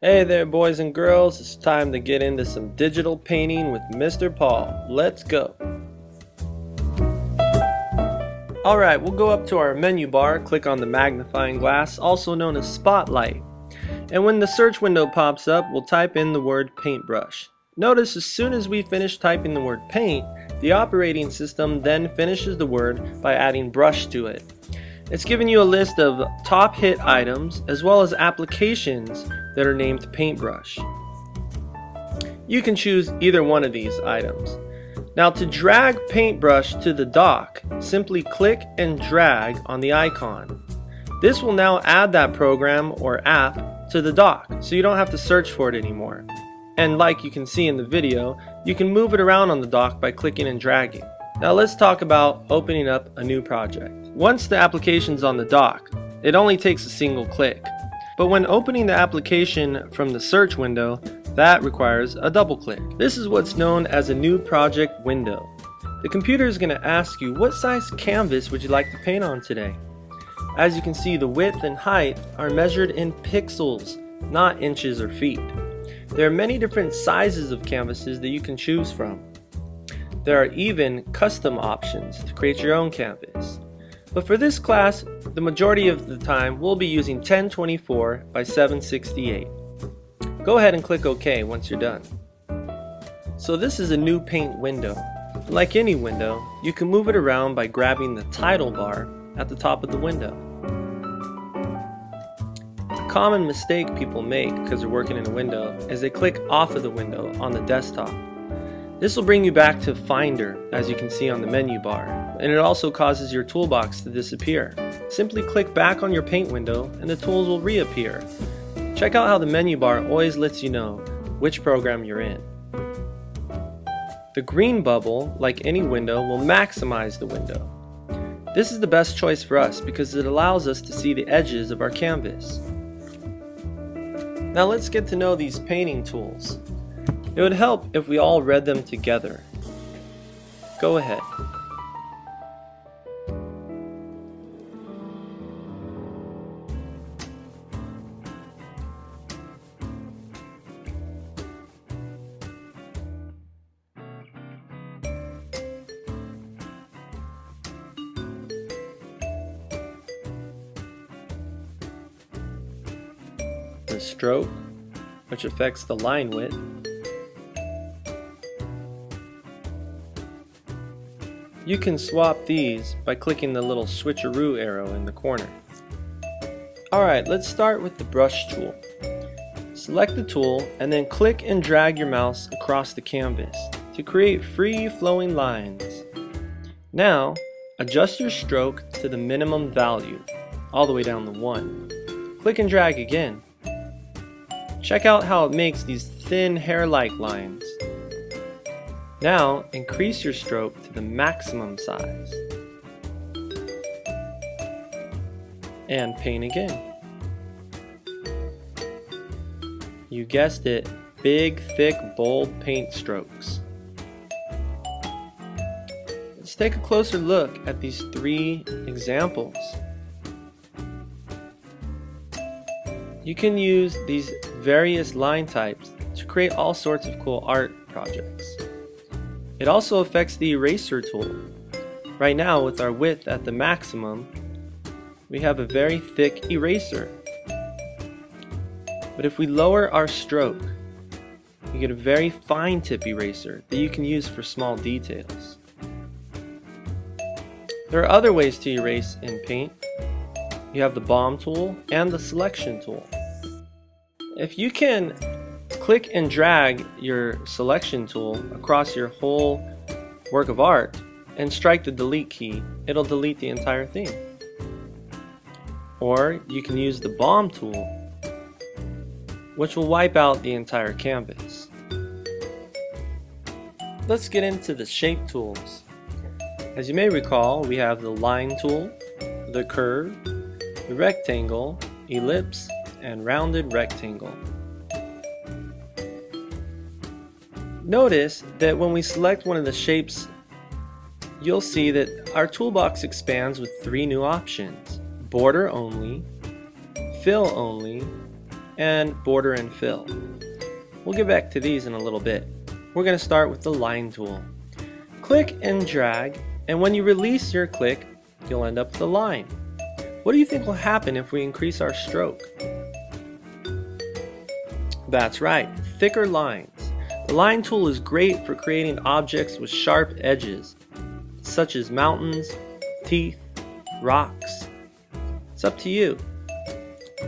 Hey there boys and girls, it's time to get into some digital painting with Mr. Paul. Let's go! Alright, we'll go up to our menu bar, click on the magnifying glass, also known as spotlight. And when the search window pops up, we'll type in the word paintbrush. Notice as soon as we finish typing the word paint, the operating system then finishes the word by adding brush to it. It's giving you a list of top hit items as well as applications that are named Paintbrush. You can choose either one of these items. Now to drag Paintbrush to the dock, simply click and drag on the icon. This will now add that program or app to the dock, so you don't have to search for it anymore. And like you can see in the video, you can move it around on the dock by clicking and dragging. Now let's talk about opening up a new project. Once the application's on the dock, it only takes a single click. But when opening the application from the search window, that requires a double click. This is what's known as a new project window. The computer is going to ask you, what size canvas would you like to paint on today? As you can see, the width and height are measured in pixels, not inches or feet. There are many different sizes of canvases that you can choose from. There are even custom options to create your own canvas. But for this class, the majority of the time we'll be using 1024 by 768. Go ahead and click OK once you're done. So this is a new paint window. Like any window, you can move it around by grabbing the title bar at the top of the window. A common mistake people make because they're working in a window is they click off of the window on the desktop. This will bring you back to Finder, as you can see on the menu bar, and it also causes your toolbox to disappear. Simply click back on your paint window and the tools will reappear. Check out how the menu bar always lets you know which program you're in. The green bubble, like any window, will maximize the window. This is the best choice for us because it allows us to see the edges of our canvas. Now let's get to know these painting tools. It would help if we all read them together. Go ahead. The stroke, which affects the line width. You can swap these by clicking the little switcheroo arrow in the corner. Alright, let's start with the brush tool. Select the tool and then click and drag your mouse across the canvas to create free flowing lines. Now, adjust your stroke to the minimum value, all the way down to 1. Click and drag again. Check out how it makes these thin hair-like lines. Now, increase your stroke to the maximum size. And paint again. You guessed it, big, thick, bold paint strokes. Let's take a closer look at these 3 examples. You can use these various line types to create all sorts of cool art projects. It also affects the eraser tool. Right now, with our width at the maximum, we have a very thick eraser. But if we lower our stroke, you get a very fine tip eraser that you can use for small details. There are other ways to erase in Paint. You have the bomb tool and the selection tool. If you can click and drag your selection tool across your whole work of art and strike the delete key, it'll delete the entire thing. Or you can use the bomb tool, which will wipe out the entire canvas. Let's get into the shape tools. As you may recall, we have the line tool, the curve, the rectangle, ellipse, and rounded rectangle. Notice that when we select one of the shapes, you'll see that our toolbox expands with 3 new options: border only, fill only, and border and fill. We'll get back to these in a little bit. We're going to start with the line tool. Click and drag, and when you release your click, you'll end up with a line. What do you think will happen if we increase our stroke? That's right, thicker lines. The line tool is great for creating objects with sharp edges, such as mountains, teeth, rocks. It's up to you.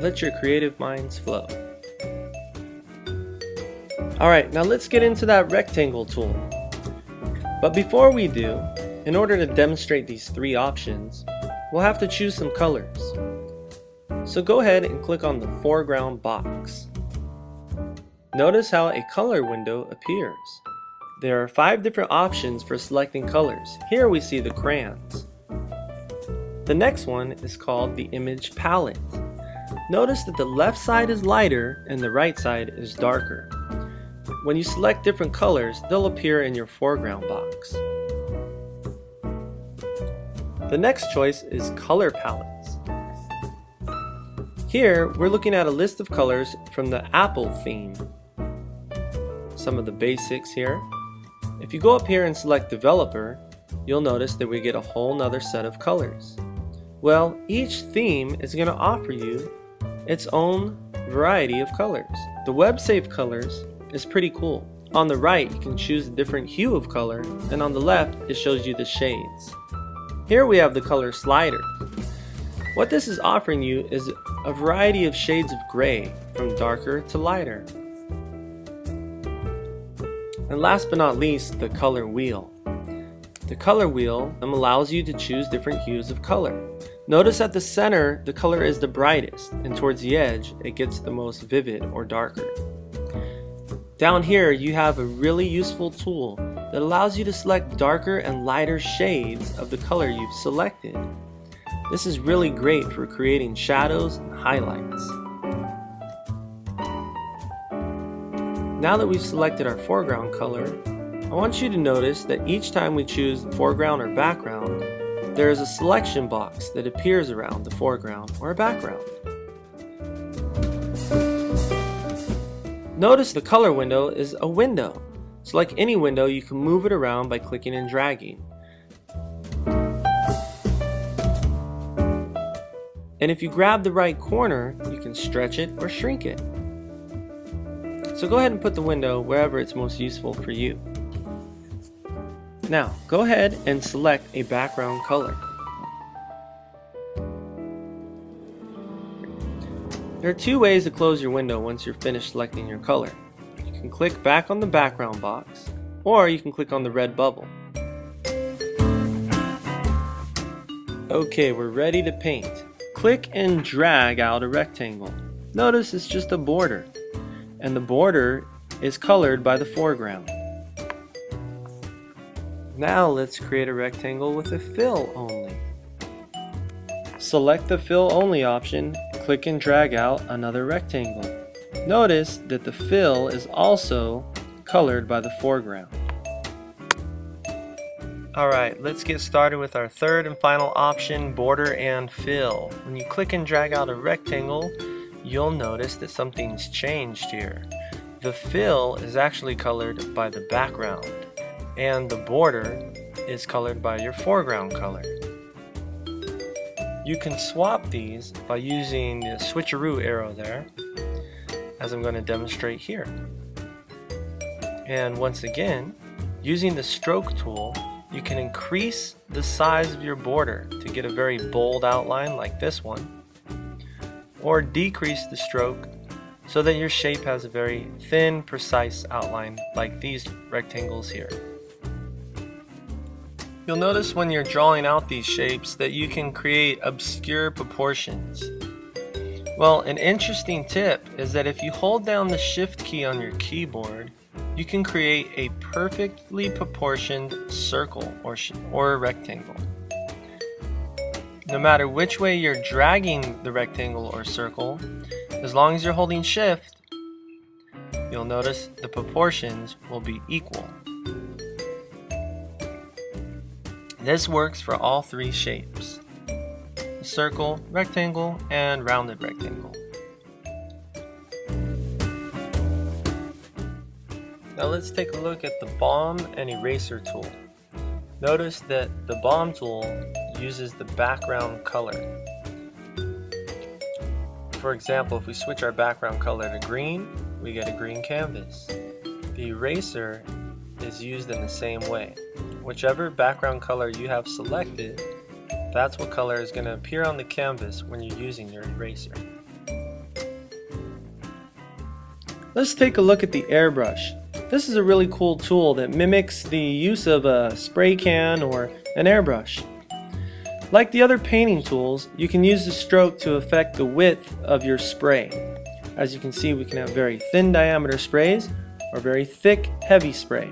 Let your creative minds flow. Alright, now let's get into that rectangle tool. But before we do, in order to demonstrate these three options, we'll have to choose some colors. So go ahead and click on the foreground box. Notice how a color window appears. There are 5 different options for selecting colors. Here we see the crayons. The next one is called the image palette. Notice that the left side is lighter and the right side is darker. When you select different colors, they'll appear in your foreground box. The next choice is color palettes. Here, we're looking at a list of colors from the Apple theme. Some of the basics here. If you go up here and select developer, you'll notice that we get a whole nother set of colors. Well, each theme is going to offer you its own variety of colors. The web safe colors is pretty cool. On the right, you can choose a different hue of color, and on the left, it shows you the shades. Here we have the color slider. What this is offering you is a variety of shades of gray, from darker to lighter. And last but not least, the color wheel. The color wheel allows you to choose different hues of color. Notice at the center, the color is the brightest, and towards the edge, it gets the most vivid or darker. Down here, you have a really useful tool that allows you to select darker and lighter shades of the color you've selected. This is really great for creating shadows and highlights. Now that we've selected our foreground color, I want you to notice that each time we choose the foreground or background, there is a selection box that appears around the foreground or background. Notice the color window is a window. So like any window, you can move it around by clicking and dragging. And if you grab the right corner, you can stretch it or shrink it. So go ahead and put the window wherever it's most useful for you. Now, go ahead and select a background color. There are 2 ways to close your window once you're finished selecting your color. You can click back on the background box, or you can click on the red bubble. Okay, we're ready to paint. Click and drag out a rectangle. Notice it's just a border, and the border is colored by the foreground. Now let's create a rectangle with a fill only. Select the fill only option, click and drag out another rectangle. Notice that the fill is also colored by the foreground. Alright, let's get started with our third and final option, border and fill. When you click and drag out a rectangle, you'll notice that something's changed here. The fill is actually colored by the background, and the border is colored by your foreground color. You can swap these by using the switcheroo arrow there, as I'm going to demonstrate here. And once again, using the stroke tool, you can increase the size of your border to get a very bold outline like this one, or decrease the stroke so that your shape has a very thin, precise outline like these rectangles here. You'll notice when you're drawing out these shapes that you can create obscure proportions. Well, an interesting tip is that if you hold down the Shift key on your keyboard, you can create a perfectly proportioned circle or a rectangle. No matter which way you're dragging the rectangle or circle, as long as you're holding Shift, you'll notice the proportions will be equal. This works for all 3 shapes: circle, rectangle, and rounded rectangle. Now let's take a look at the bomb and eraser tool. Notice that the bomb tool uses the background color. For example, if we switch our background color to green, we get a green canvas. The eraser is used in the same way. Whichever background color you have selected, that's what color is going to appear on the canvas when you're using your eraser. Let's take a look at the Airbrush. This is a really cool tool that mimics the use of a spray can or an airbrush. Like the other painting tools, you can use the stroke to affect the width of your spray. As you can see, we can have very thin diameter sprays or very thick, heavy spray.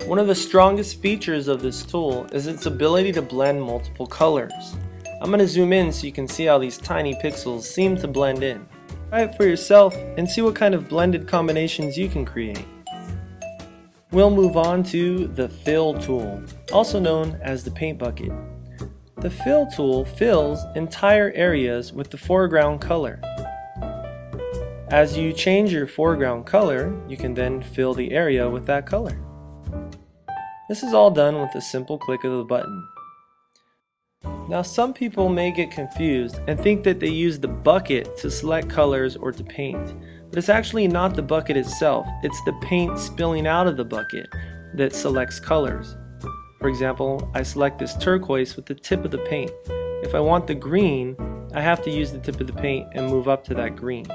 One of the strongest features of this tool is its ability to blend multiple colors. I'm going to zoom in so you can see how these tiny pixels seem to blend in. Try it for yourself and see what kind of blended combinations you can create. We'll move on to the fill tool, also known as the paint bucket. The fill tool fills entire areas with the foreground color. As you change your foreground color, you can then fill the area with that color. This is all done with a simple click of the button. Now some people may get confused and think that they use the bucket to select colors or to paint. But it's actually not the bucket itself, it's the paint spilling out of the bucket that selects colors. For example, I select this turquoise with the tip of the paint. If I want the green, I have to use the tip of the paint and move up to that green.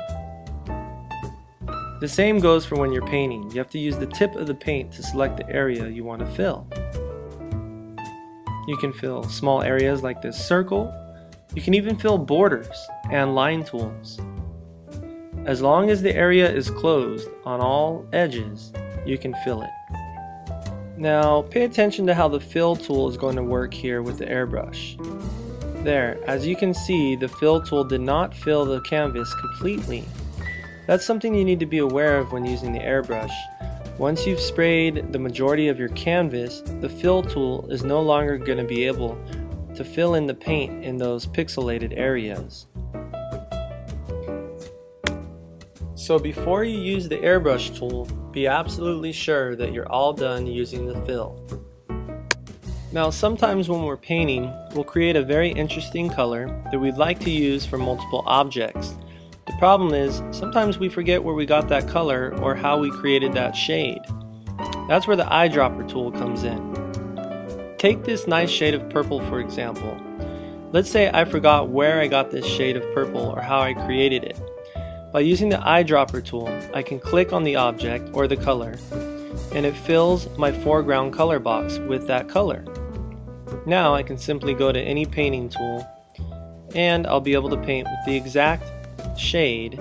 The same goes for when you're painting. You have to use the tip of the paint to select the area you want to fill. You can fill small areas like this circle. You can even fill borders and line tools. As long as the area is closed on all edges, you can fill it. Now pay attention to how the fill tool is going to work here with the airbrush. There, as you can see, the fill tool did not fill the canvas completely. That's something you need to be aware of when using the airbrush. Once you've sprayed the majority of your canvas, the fill tool is no longer going to be able to fill in the paint in those pixelated areas. So before you use the airbrush tool, be absolutely sure that you're all done using the fill. Now sometimes when we're painting, we'll create a very interesting color that we'd like to use for multiple objects. The problem is, sometimes we forget where we got that color or how we created that shade. That's where the eyedropper tool comes in. Take this nice shade of purple for example. Let's say I forgot where I got this shade of purple or how I created it. By using the eyedropper tool, I can click on the object or the color, and it fills my foreground color box with that color. Now I can simply go to any painting tool, and I'll be able to paint with the exact shade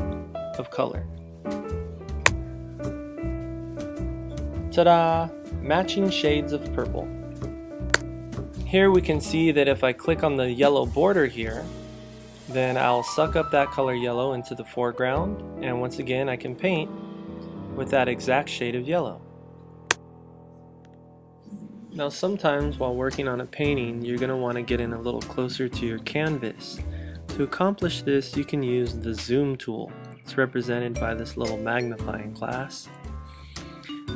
of color. Ta-da! Matching shades of purple. Here we can see that if I click on the yellow border here, then I'll suck up that color yellow into the foreground, and once again I can paint with that exact shade of yellow. Now sometimes while working on a painting, you're going to want to get in a little closer to your canvas. To accomplish this, you can use the zoom tool. It's represented by this little magnifying glass.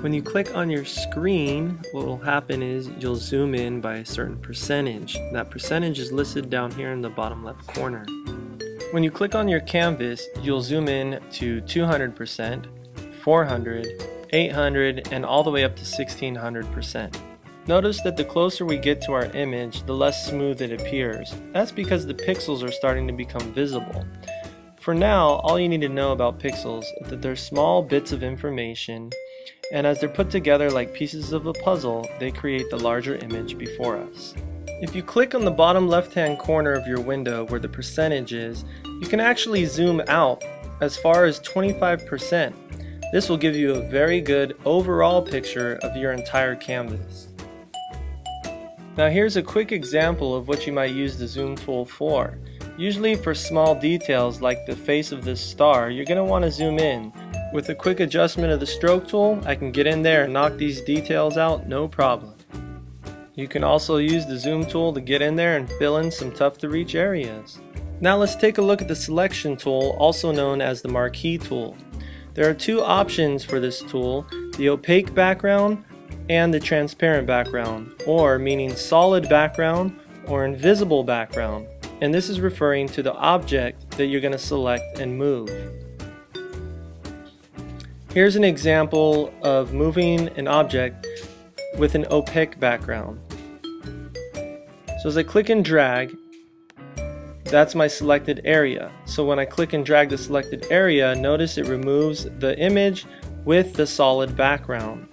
When you click on your screen, what will happen is you'll zoom in by a certain percentage. That percentage is listed down here in the bottom left corner. When you click on your canvas, you'll zoom in to 200%, 400, 800, and all the way up to 1600%. Notice that the closer we get to our image, the less smooth it appears. That's because the pixels are starting to become visible. For now, all you need to know about pixels is that they're small bits of information, and as they're put together like pieces of a puzzle, they create the larger image before us. If you click on the bottom left-hand corner of your window where the percentage is, you can actually zoom out as far as 25%. This will give you a very good overall picture of your entire canvas. Now here's a quick example of what you might use the zoom tool for. Usually for small details like the face of this star, you're going to want to zoom in. With a quick adjustment of the stroke tool, I can get in there and knock these details out, no problem. You can also use the zoom tool to get in there and fill in some tough to reach areas. Now let's take a look at the selection tool, also known as the marquee tool. There are two options for this tool, the opaque background and the transparent background, or meaning solid background or invisible background, and this is referring to the object that you're going to select and move. Here's an example of moving an object with an opaque background. So as I click and drag, that's my selected area. So when I click and drag the selected area, notice it removes the image with the solid background.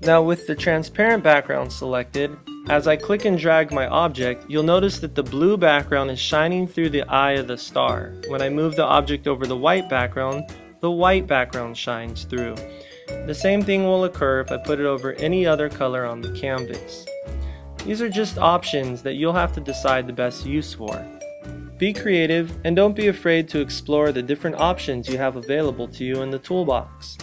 Now with the transparent background selected, as I click and drag my object, you'll notice that the blue background is shining through the eye of the star. When I move the object over the white background shines through. The same thing will occur if I put it over any other color on the canvas. These are just options that you'll have to decide the best use for. Be creative and don't be afraid to explore the different options you have available to you in the toolbox.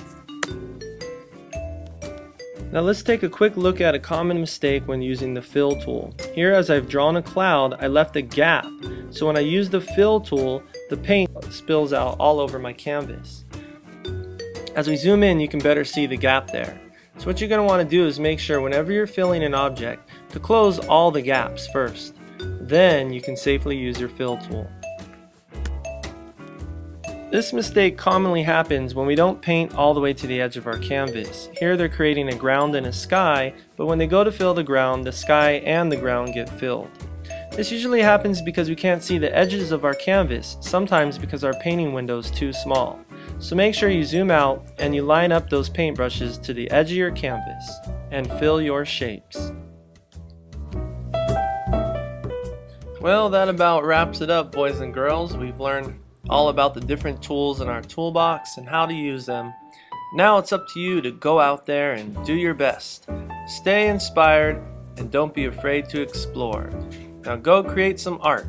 Now let's take a quick look at a common mistake when using the fill tool. Here, as I've drawn a cloud, I left a gap, so when I use the fill tool, the paint spills out all over my canvas. As we zoom in, you can better see the gap there. So what you're going to want to do is make sure whenever you're filling an object to close all the gaps first. Then you can safely use your fill tool. This mistake commonly happens when we don't paint all the way to the edge of our canvas. Here they're creating a ground and a sky, but when they go to fill the ground, the sky and the ground get filled. This usually happens because we can't see the edges of our canvas, sometimes because our painting window is too small. So make sure you zoom out and you line up those paintbrushes to the edge of your canvas and fill your shapes. Well, that about wraps it up, boys and girls. We've learned all about the different tools in our toolbox and how to use them. Now it's up to you to go out there and do your best. Stay inspired and don't be afraid to explore. Now go create some art.